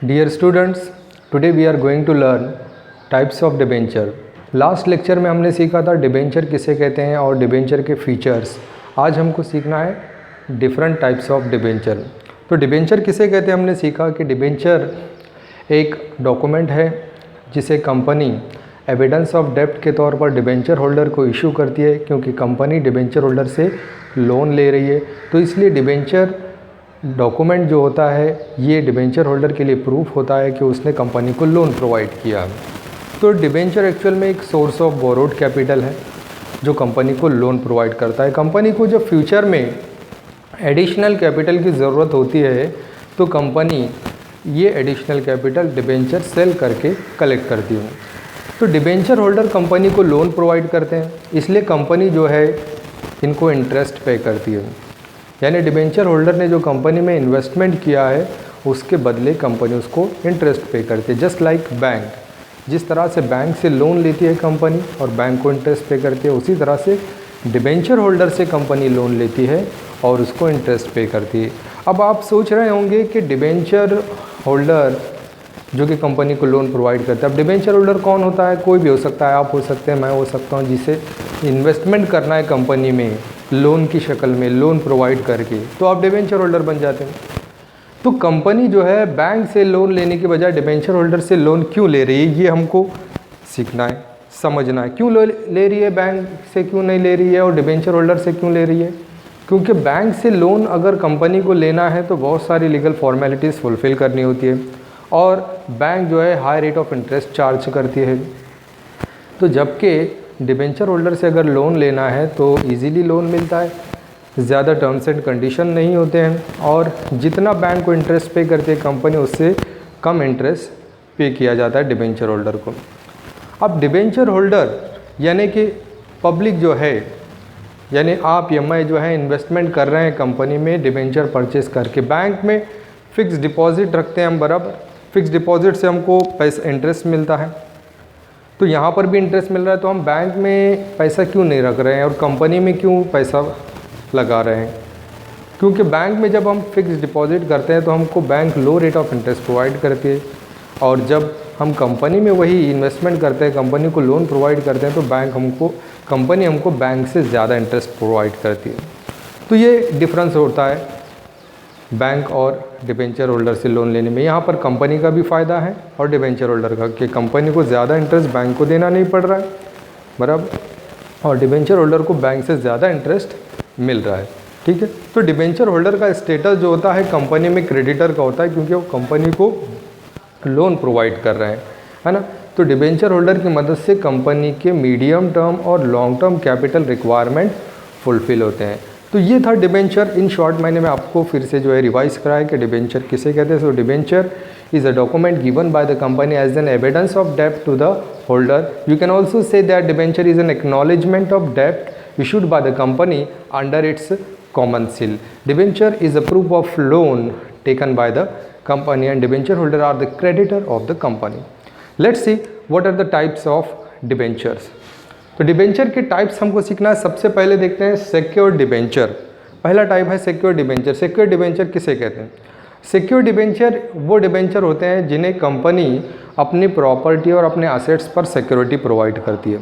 Dear students, today we are going to learn types of debenture. Last lecture में हमने सीखा था debenture किसे कहते हैं और डिबेंचर के फीचर्स. आज हमको सीखना है डिफरेंट टाइप्स ऑफ डिबेंचर. तो डिबेंचर किसे कहते हैं हमने सीखा कि डिबेंचर एक डॉक्यूमेंट है जिसे कंपनी एविडेंस ऑफ डेप्ट के तौर पर डिबेंचर होल्डर को इशू करती है, क्योंकि कंपनी डिबेंचर होल्डर से लोन ले रही है. तो इसलिए डिबेंचर डॉक्यूमेंट जो होता है ये डिबेंचर होल्डर के लिए प्रूफ होता है कि उसने कंपनी को लोन प्रोवाइड किया. तो डिबेंचर एक्चुअल में एक सोर्स ऑफ बोरोड कैपिटल है जो कंपनी को लोन प्रोवाइड करता है. कंपनी को जब फ्यूचर में एडिशनल कैपिटल की ज़रूरत होती है तो कंपनी ये एडिशनल कैपिटल डिबेंचर सेल करके कलेक्ट करती है. तो डिबेंचर होल्डर कंपनी को लोन प्रोवाइड करते हैं, इसलिए कंपनी जो है इनको इंटरेस्ट पे करती है. यानी डिबेंचर होल्डर ने जो कंपनी में इन्वेस्टमेंट किया है उसके बदले कंपनी उसको इंटरेस्ट पे करती है. जस्ट लाइक बैंक, जिस तरह से बैंक से लोन लेती है कंपनी और बैंक को इंटरेस्ट पे करती है, उसी तरह से डिबेंचर होल्डर से कंपनी लोन लेती है और उसको इंटरेस्ट पे करती है. अब आप सोच रहे होंगे कि डिबेंचर होल्डर जो कि कंपनी को लोन प्रोवाइड करता है, अब डिबेंचर होल्डर कौन होता है? कोई भी हो सकता है, आप हो सकते हैं, मैं हो सकता हूँ, जिसे इन्वेस्टमेंट करना है कंपनी में लोन की शक्ल में, लोन प्रोवाइड करके, तो आप डिबेंचर होल्डर बन जाते हैं. तो कंपनी जो है बैंक से लोन लेने के बजाय डिबेंचर होल्डर से लोन क्यों ले रही है, ये हमको सीखना है, समझना है. क्यों ले रही है, बैंक से क्यों नहीं ले रही है और डिबेंचर होल्डर से क्यों ले रही है? क्योंकि बैंक से लोन अगर कंपनी को लेना है तो बहुत सारी लीगल फॉर्मेलिटीज़ फुलफ़िल करनी होती है और बैंक जो है high rate of interest charge करती है. तो जबकि डिबेंचर होल्डर से अगर लोन लेना है तो इजीली लोन मिलता है, ज़्यादा टर्म्स एंड कंडीशन नहीं होते हैं और जितना बैंक को इंटरेस्ट पे करती है कंपनी उससे कम इंटरेस्ट पे किया जाता है डिबेंचर होल्डर को. अब डिबेंचर होल्डर यानी कि पब्लिक जो है, यानी आप या मैं जो है इन्वेस्टमेंट कर रहे हैं कंपनी में डिबेंचर परचेस करके. बैंक में फ़िक्स डिपॉज़िट रखते हैं हम, बराबर. फ़िक्स डिपॉज़िट से हमको पैसा इंटरेस्ट मिलता है, तो यहाँ पर भी इंटरेस्ट मिल रहा है. तो हम बैंक में पैसा क्यों नहीं रख रहे हैं और कंपनी में क्यों पैसा लगा रहे हैं? क्योंकि बैंक में जब हम फिक्स डिपॉजिट करते हैं तो हमको bank low rate of interest provide करती है और जब हम कंपनी में वही इन्वेस्टमेंट करते हैं, कंपनी को लोन प्रोवाइड करते हैं, तो कंपनी हमको बैंक से ज़्यादा इंटरेस्ट प्रोवाइड करती है. तो ये डिफरेंस होता है बैंक और डिबेंचर होल्डर से लोन लेने में. यहाँ पर कंपनी का भी फ़ायदा है और डिबेंचर होल्डर का, कि कंपनी को ज़्यादा इंटरेस्ट बैंक को देना नहीं पड़ रहा है, बराबर, और डिबेंचर होल्डर को बैंक से ज़्यादा इंटरेस्ट मिल रहा है. ठीक है. तो डिबेंचर होल्डर का स्टेटस जो होता है कंपनी में क्रेडिटर का होता है, क्योंकि वो कंपनी को लोन प्रोवाइड कर रहे हैं, है ना. तो डिबेंचर होल्डर की मदद से कंपनी के मीडियम टर्म और long term capital requirement fulfil होते हैं. तो ये था डिबेंचर. इन शॉर्ट मैंने आपको फिर से जो है रिवाइज कराया कि डिबेंचर किसे कहते हैं. सो debenture is a document given by the company as an evidence of dept to the holder. You can also say that debenture is an acknowledgement of dept issued by the company under its common seal. Debenture is a proof of loan taken by the company and debenture holder are the creditor of the company. Let's see what are the types of debentures. तो debenture के types हमको सीखना है. सबसे पहले देखते हैं secured debenture. पहला टाइप है सिक्योर्ड डिबेंचर. सिक्योर्ड डिबेंचर किसे कहते हैं? सिक्योर्ड डिबेंचर वो डिबेंचर होते हैं जिन्हें कंपनी अपनी प्रॉपर्टी और अपने असेट्स पर सिक्योरिटी प्रोवाइड करती है.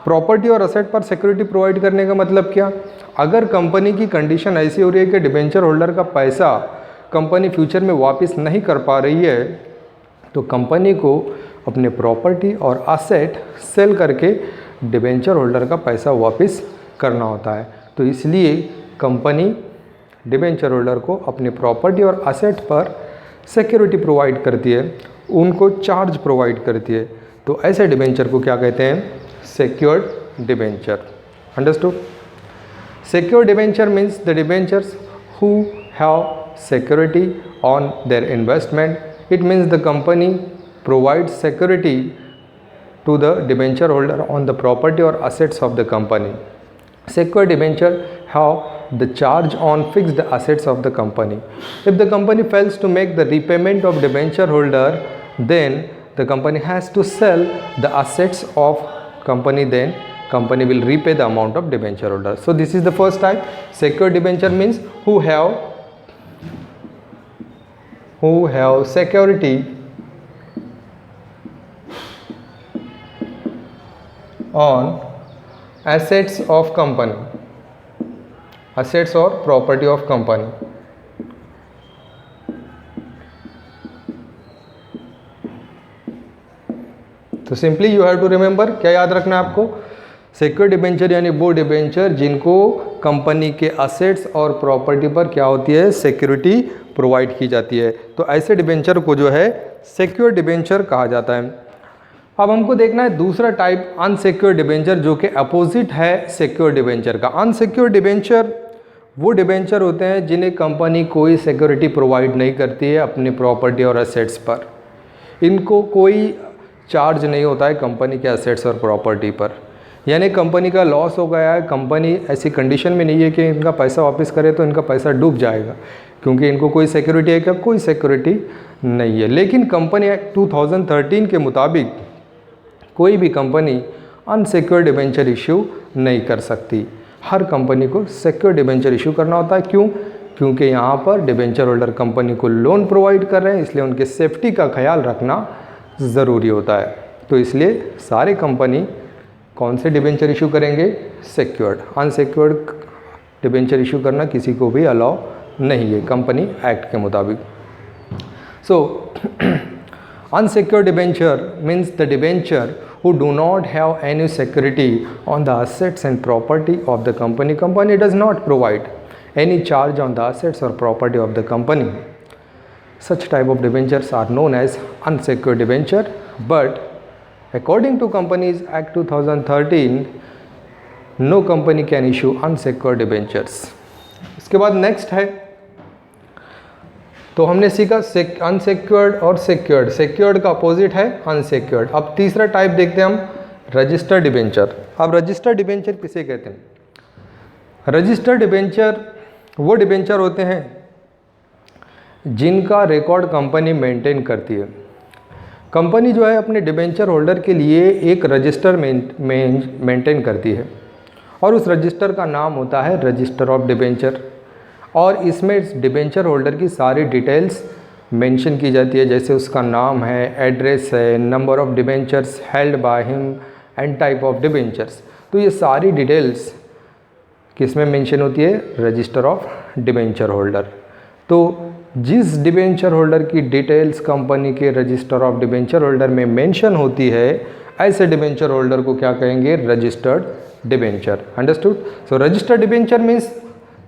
प्रॉपर्टी और असेट पर सिक्योरिटी प्रोवाइड करने का मतलब क्या? अगर कंपनी की कंडीशन ऐसी हो रही है कि डिबेंचर होल्डर का पैसा कंपनी फ्यूचर में वापस नहीं कर पा रही है, तो कंपनी को अपने प्रॉपर्टी और असेट सेल करके डिबेंचर होल्डर का पैसा वापस करना होता है. तो इसलिए कंपनी डिबेंचर होल्डर को अपनी प्रॉपर्टी और असेट पर सिक्योरिटी प्रोवाइड करती है, उनको चार्ज प्रोवाइड करती है. तो ऐसे डिबेंचर को क्या कहते हैं? Secured debenture. Understood? Secured debenture means the debentures who have security on their investment. It means the company provides security to the debenture holder on the property or assets of the company. Secured debenture have the charge on fixed assets of the company. If the company fails to make the repayment of debenture holder, then the company has to sell the assets of company, then company will repay the amount of debenture holder. So this is the first type. Secured debenture means who have who have security on assets of company, assets or property of company. तो simply you have to remember, क्या याद रखना है आपको, secure debenture यानी वो debenture जिनको company के असेट्स और प्रॉपर्टी पर क्या होती है, सिक्योरिटी प्रोवाइड की जाती है। तो ऐसे डिबेंचर को जो है सिक्योर डिबेंचर कहा जाता है। अब हमको देखना है दूसरा टाइप अनसिक्योर डिबेंचर, जो कि अपोजिट है सिक्योर डिबेंचर का। अनसिक्योर डिबेंचर वो डिबेंचर होते हैं जिन्हें कंपनी कोई सिक्योरिटी प्रोवाइड नहीं करती है अपनी प्रॉपर्टी और असेट्स पर। इनको कोई चार्ज नहीं होता है कंपनी के असेट्स और प्रॉपर्टी पर, यानी कंपनी का लॉस हो गया है, कंपनी ऐसी कंडीशन में नहीं है कि इनका पैसा वापस करे तो इनका पैसा डूब जाएगा, क्योंकि इनको कोई सिक्योरिटी है क्या, कोई सिक्योरिटी नहीं है। लेकिन कंपनी एक्ट 2013 के मुताबिक कोई भी कंपनी अनसिक्योर डिबेंचर इशू नहीं कर सकती। हर कंपनी को सिक्योर डिबेंचर इशू करना होता है। क्यों? क्योंकि यहाँ पर डिबेंचर होल्डर कंपनी को लोन प्रोवाइड कर रहे हैं, इसलिए उनके सेफ्टी का ख्याल रखना ज़रूरी होता है। तो इसलिए सारे कंपनी कौन से डिबेंचर इशू करेंगे, सिक्योर्ड। अनसिक्योर्ड डिबेंचर इशू करना किसी को भी अलाउ नहीं है कंपनी एक्ट के मुताबिक। So unsecured debenture means the debenture who do not have any security on the assets and property of the company. Company does not provide any charge on the assets or property of the company. Such type of debentures are known as unsecured debenture, but according to Companies Act 2013, no company can issue unsecured debentures. इसके बाद next है, तो हमने सीखा unsecured और secured. Secured का opposite है unsecured. अब तीसरा टाइप देखते हैं हम, रजिस्टर्ड डिबेंचर। अब रजिस्टर्ड डिबेंचर किसे कहते हैं? रजिस्टर्ड डिबेंचर वो डिबेंचर होते हैं जिनका रिकॉर्ड कंपनी मेंटेन करती है। कंपनी जो है अपने डिबेंचर होल्डर के लिए एक रजिस्टर मेंटेन करती है और उस रजिस्टर का नाम होता है रजिस्टर ऑफ डिबेंचर, और इसमें डिबेंचर होल्डर की सारी डिटेल्स मेंशन की जाती है, जैसे उसका नाम है, एड्रेस है, number of debentures held by him and type of debentures. तो ये सारी डिटेल्स किस में मेंशन होती है? Register of debenture holder. तो जिस डिबेंचर होल्डर की डिटेल्स कंपनी के रजिस्टर ऑफ डिबेंचर होल्डर में मेंशन होती है, ऐसे डिबेंचर होल्डर को क्या कहेंगे? Registered debenture. Understood? So registered debenture means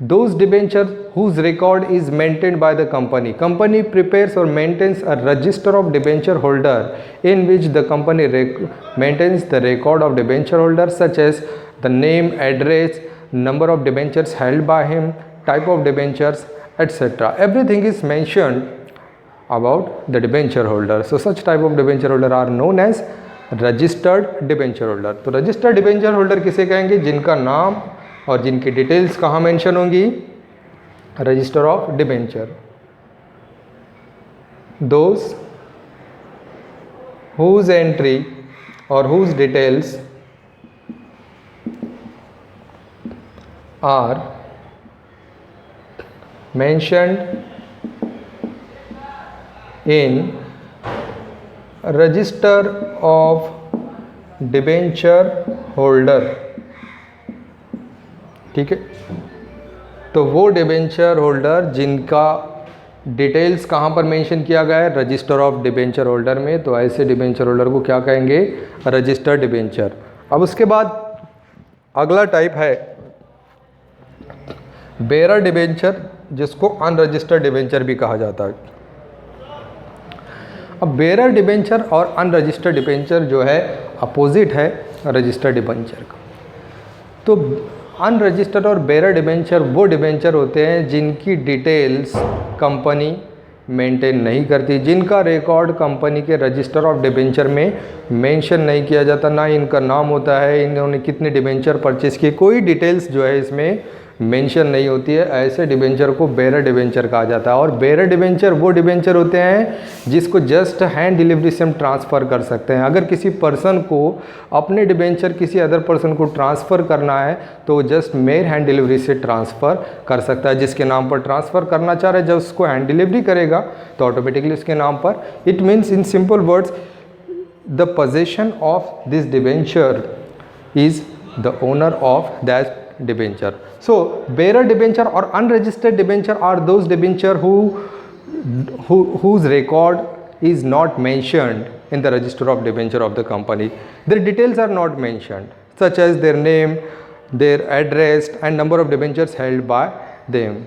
those debentures whose record is maintained by the company. Company prepares or maintains a register of debenture holder in which the company maintains the record of debenture holder, such as the name, address, number of debentures held by him, type of debentures, etc. Everything is mentioned about the debenture holder. So such type of debenture holder are known as registered debenture holder. तो registered debenture holder किसे कहेंगे? जिनका नाम और जिनकी details कहाँ mention होंगी? Register of debenture. Those whose entry और whose details are mentioned in register of debenture holder. ठीक है, तो वो डिबेंचर होल्डर जिनका डिटेल्स कहाँ पर मेंशन किया गया है? रजिस्टर ऑफ डिबेंचर होल्डर में। तो ऐसे डिबेंचर होल्डर को क्या कहेंगे? Registered debenture. अब उसके बाद अगला टाइप है बेरर डिबेंचर, जिसको अनरजिस्टर्ड डिबेंचर भी कहा जाता है। अब बेरर डिबेंचर और अनरजिस्टर्ड डिबेंचर जो है अपोजिट है रजिस्टर्ड डिबेंचर का। तो अनरजिस्टर्ड और बेरर डिबेंचर वो डिबेंचर होते हैं जिनकी डिटेल्स कंपनी मेंटेन नहीं करती, जिनका रिकॉर्ड कंपनी के रजिस्टर ऑफ डिबेंचर में मेंशन नहीं किया जाता, ना इनका नाम होता है, इन्होंने कितने डिबेंचर परचेज किए, कोई डिटेल्स जो है इसमें मेंशन नहीं होती है, ऐसे डिबेंचर को बेरर डिबेंचर कहा जाता है। और बेरर डिबेंचर वो डिबेंचर होते हैं जिसको जस्ट हैंड डिलीवरी से हम ट्रांसफ़र कर सकते हैं। अगर किसी पर्सन को अपने डिबेंचर किसी अदर पर्सन को ट्रांसफ़र करना है तो वो जस्ट मेयर हैंड डिलीवरी से ट्रांसफ़र कर सकता है। जिसके नाम पर ट्रांसफ़र करना चाह रहे हैं, जब उसको हैंड डिलीवरी करेगा तो ऑटोमेटिकली उसके नाम पर, it means in simple words the possession of this debenture is the owner of that debenture. So bearer debenture or unregistered debenture are those debenture whose record is not mentioned in the register of debenture of the company. Their details are not mentioned, such as their name, their address and number of debentures held by them.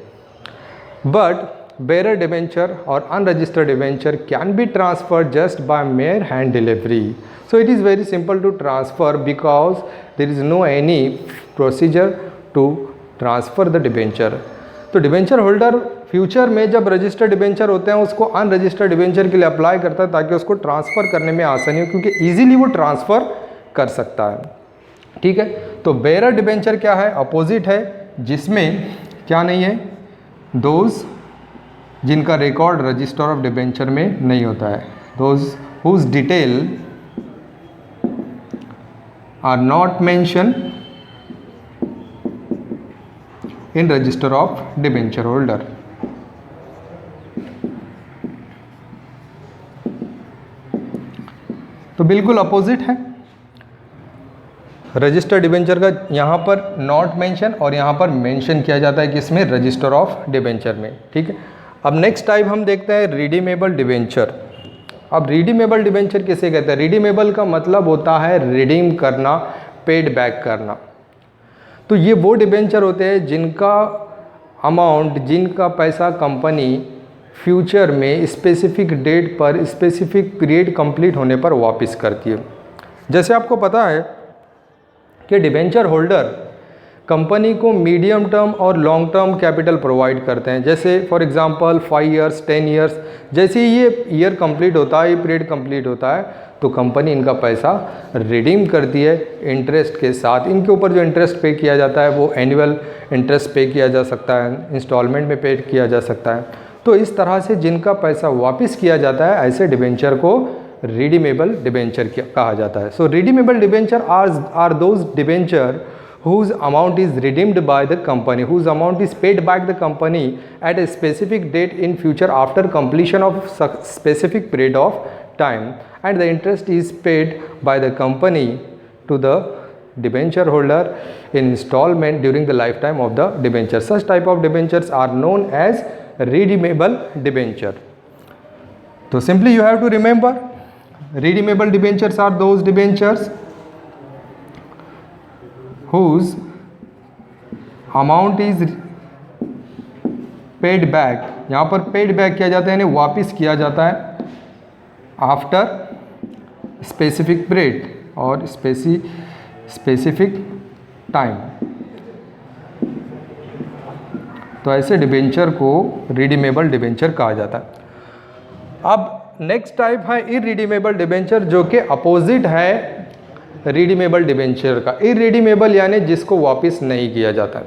But bearer debenture or unregistered debenture can be transferred just by mere hand delivery. So it is very simple to transfer because there is no any procedure to transfer the debenture. तो debenture holder future में जब registered debenture होते हैं उसको unregistered debenture के लिए apply करता है ताकि उसको ट्रांसफ़र करने में आसानी हो, क्योंकि ईजिली वो ट्रांसफ़र कर सकता है। ठीक है, तो बेरर डिबेंचर क्या है? अपोजिट है, जिसमें क्या नहीं है? दोज जिनका रिकॉर्ड रजिस्टर ऑफ डिबेंचर में नहीं होता है, those whose detail are not mention in register of debenture holder. तो बिल्कुल अपोजिट है, रजिस्टर डिबेंचर का यहाँ पर नॉट मेंशन और यहाँ पर मेंशन किया जाता है किसमें? रजिस्टर ऑफ डिबेंचर में। ठीक है, अब नेक्स्ट टाइप हम देखते हैं रिडीमेबल डिबेंचर। अब रिडीमेबल डिबेंचर किसे कहते हैं? रिडीमेबल का मतलब होता है रिडीम करना, पेड बैक करना। तो ये वो डिबेंचर होते हैं जिनका अमाउंट, जिनका पैसा कंपनी फ्यूचर में स्पेसिफिक डेट पर, स्पेसिफिक पीरियड कंप्लीट होने पर वापस करती है। जैसे आपको पता है कि डिबेंचर होल्डर कंपनी को मीडियम टर्म और लॉन्ग टर्म कैपिटल प्रोवाइड करते हैं। जैसे फॉर एग्जांपल 5 इयर्स, 10 इयर्स, जैसे ही ये ईयर कंप्लीट होता है, ये पीरियड कंप्लीट होता है, तो कंपनी इनका पैसा रिडीम करती है इंटरेस्ट के साथ। इनके ऊपर जो इंटरेस्ट पे किया जाता है वो एनुअल इंटरेस्ट पे किया जा सकता है, इंस्टॉलमेंट में पे किया जा सकता है। तो इस तरह से जिनका पैसा वापस किया जाता है, ऐसे डिबेंचर को रिडीमेबल डिबेंचर कहा जाता है। So redeemable debenture are those debenture whose amount is redeemed by the company, whose amount is paid back the company at a specific date in future after completion of specific period of time, and the interest is paid by the company to the debenture holder in installment during the lifetime of the debenture. Such type of debentures are known as redeemable debenture. So simply you have to remember, redeemable debentures are those debentures whose amount is paid back, यहाँ पर paid back किया जाता है यानी वापस किया जाता है आफ्टर स्पेसिफिक पीरियड और स्पेसिफिक टाइम। तो ऐसे डिबेंचर को रिडीमेबल डिबेंचर कहा जाता है। अब नेक्स्ट टाइप है इररिडीमेबल डिबेंचर, जो कि अपोजिट है रिडीमेबल डिबेंचर का। इररिडीमेबल यानी जिसको वापस नहीं किया जाता है।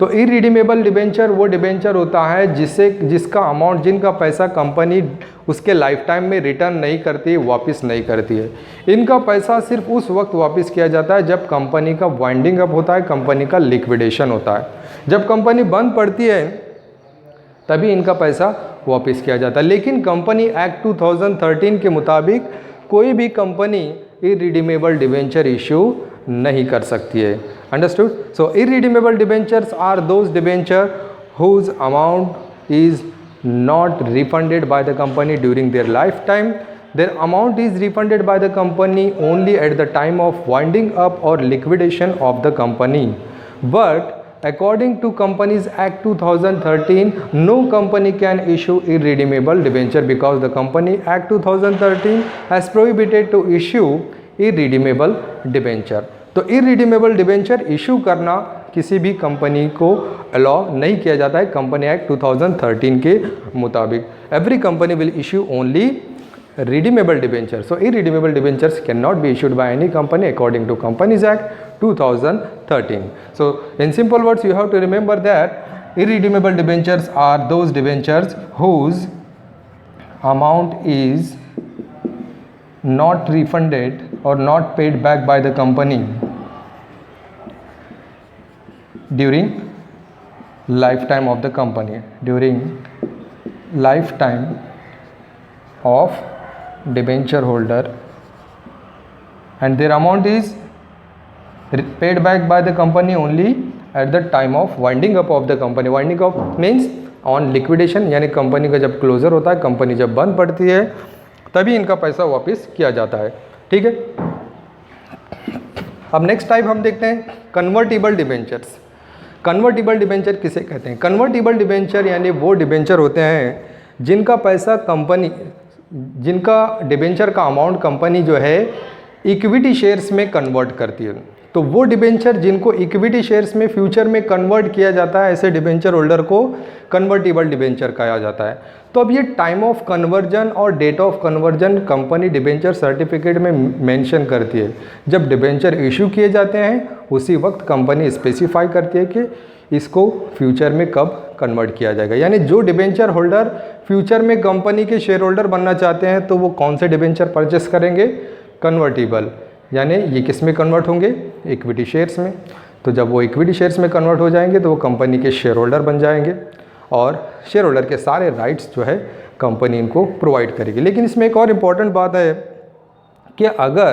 तो इररिडीमेबल डिबेंचर वो डिबेंचर होता है जिसका अमाउंट, जिनका पैसा कंपनी उसके लाइफ टाइम में रिटर्न नहीं करती, वापस नहीं करती है। इनका पैसा सिर्फ उस वक्त वापस किया जाता है जब कंपनी का वाइंडिंग अप होता है, कंपनी का लिक्विडेशन होता है। जब कंपनी बंद पड़ती है तभी इनका पैसा वापस किया जाता है। लेकिन कंपनी एक्ट 2013 के मुताबिक कोई भी कंपनी इररिडीमेबल डिबेंचर इशू नहीं कर सकती है। Understood? So irredeemable debentures are those debenture whose amount is not refunded by the company during their lifetime. Their amount is refunded by the company only at the time of winding up or liquidation of the company. But according to Companies Act 2013, no company can issue irredeemable debenture because the Company Act 2013 has prohibited to issue irredeemable debenture. तो irredeemable debenture issue करना किसी भी company को allow नहीं किया जाता है company act 2013 के मुताबिक। Every company will issue only redeemable debenture. So irredeemable debentures cannot be issued by any company according to Companies Act 2013. So in simple words, you have to remember that irredeemable debentures are those debentures whose amount is not refunded or not paid back by the company during lifetime of the company, during lifetime of debenture holder, and their amount is paid back by the company only at the time of winding up of the company. Winding up means on liquidation, यानी company का जब closure होता है, company जब बंद पड़ती है, तभी इनका पैसा वापस किया जाता है। ठीक है, अब नेक्स्ट टाइप हम देखते हैं कन्वर्टिबल डिबेंचर्स। कन्वर्टिबल डिबेंचर किसे कहते हैं? कन्वर्टिबल डिबेंचर यानी वो डिबेंचर होते हैं जिनका पैसा कंपनी, जिनका डिबेंचर का अमाउंट कंपनी जो है इक्विटी शेयर्स में कन्वर्ट करती है। तो वो डिबेंचर जिनको इक्विटी शेयर्स में फ्यूचर में कन्वर्ट किया जाता है, ऐसे डिबेंचर होल्डर को कन्वर्टिबल डिबेंचर कहा जाता है। तो अब ये टाइम ऑफ कन्वर्जन और date of conversion company debenture certificate में मेंशन करती है। जब डिबेंचर इशू किए जाते हैं उसी वक्त कंपनी स्पेसिफाई करती है कि इसको फ्यूचर में कब कन्वर्ट किया जाएगा। यानी जो डिबेंचर होल्डर फ्यूचर में कंपनी के शेयर होल्डर बनना चाहते हैं तो वो कौन से डिबेंचर परचेस करेंगे? कन्वर्टिबल। यानी ये किस में कन्वर्ट होंगे? इक्विटी शेयर्स में। तो जब वो इक्विटी शेयर्स में कन्वर्ट हो जाएंगे तो वो कंपनी के शेयर होल्डर बन जाएंगे और शेयर होल्डर के सारे राइट्स जो है कंपनी इनको प्रोवाइड करेगी। लेकिन इसमें एक और इम्पॉर्टेंट बात है कि अगर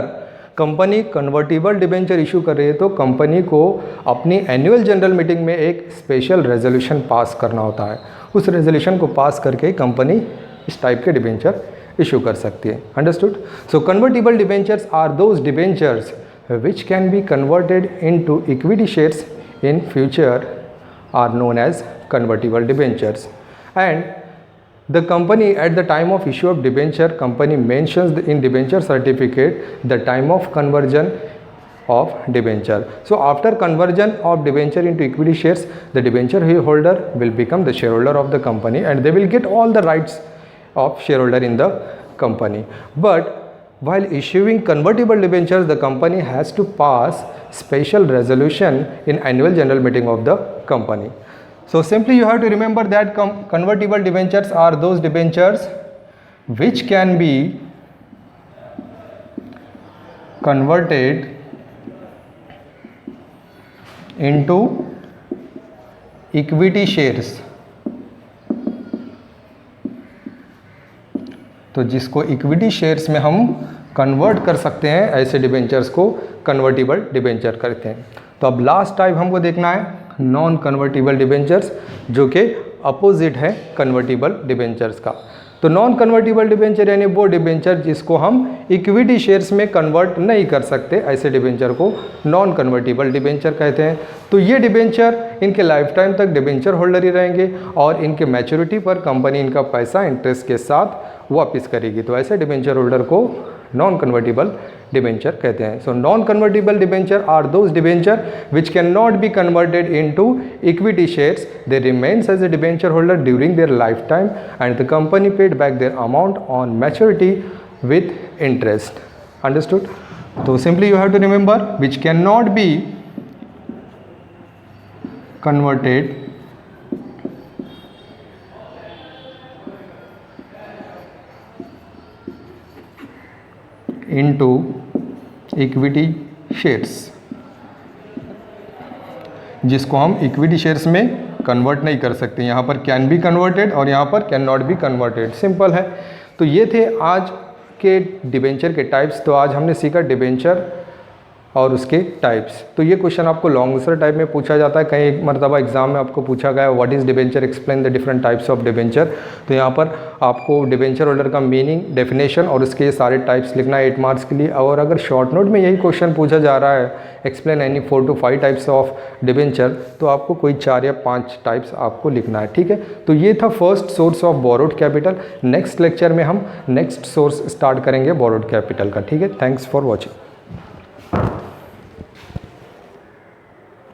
कंपनी कन्वर्टिबल डिबेंचर इशू कर रही है तो कंपनी को अपनी एनुअल जनरल मीटिंग में एक स्पेशल रेजोल्यूशन पास करना होता है। उस रेजोल्यूशन को पास करके कंपनी इस टाइप के डिबेंचर इशू कर सकती है। Understood? So convertible debentures are those debentures which can be converted into equity shares in future are known as convertible debentures. And the company at the time of issue of debenture, company mentions in debenture certificate the time of conversion of debenture. So after conversion of debenture into equity shares, the debenture holder will become the shareholder of the company and they will get all the rights of shareholder in the company. But while issuing convertible debentures, the company has to pass special resolution in annual general meeting of the company. So simply you have to remember that convertible debentures are those debentures which can be converted into equity shares. तो जिसको equity shares में हम convert कर सकते हैं, ऐसे debentures को convertible debenture करते हैं। तो अब लास्ट टाइप हमको देखना है नॉन कन्वर्टिबल डिबेंचर्स, जो कि अपोजिट है कन्वर्टिबल डिबेंचर्स का। तो नॉन कन्वर्टिबल डिबेंचर यानी वो डिबेंचर जिसको हम इक्विटी शेयर्स में कन्वर्ट नहीं कर सकते, ऐसे डिबेंचर को नॉन कन्वर्टिबल डिबेंचर कहते हैं। तो ये डिबेंचर इनके लाइफ टाइम तक डिबेंचर होल्डर ही रहेंगे और इनके मैच्योरिटी पर कंपनी इनका पैसा इंटरेस्ट के साथ वापस करेगी। तो ऐसे डिबेंचर होल्डर को नॉन कन्वर्टिबल डिबेंचर कहते हैं। So non convertible debenture are those debenture which can not be converted into equity shares, they remains as a debenture holder during their life time and the company paid back their amount on maturity with interest. Understood? तो simply you have to remember which can not be converted into equity shares, जिसको हम equity shares में convert नहीं कर सकते। यहाँ पर can be converted और यहाँ पर can not be converted. Simple है। तो ये थे आज के डिबेंचर के टाइप्स। तो आज हमने सीखा डिबेंचर और उसके टाइप्स। तो ये क्वेश्चन आपको लॉन्ग आंसर टाइप में पूछा जाता है। कहीं एक मरतबा एग्जाम में आपको पूछा गया what is debenture, explain the different types of debenture. तो यहाँ पर आपको डिबेंचर होल्डर का मीनिंग, डेफिनेशन और उसके सारे टाइप्स लिखना है 8 मार्क्स के लिए। और अगर शॉर्ट नोट में यही क्वेश्चन पूछा जा रहा है explain any 4 to 5 types of debenture, तो आपको कोई 4 या 5 टाइप्स आपको लिखना है। ठीक है, तो ये था first source of borrowed capital. Next lecture में हम नेक्स्ट सोर्स स्टार्ट करेंगे बोरोड कैपिटल का। ठीक है, थैंक्स फॉर वॉचिंग।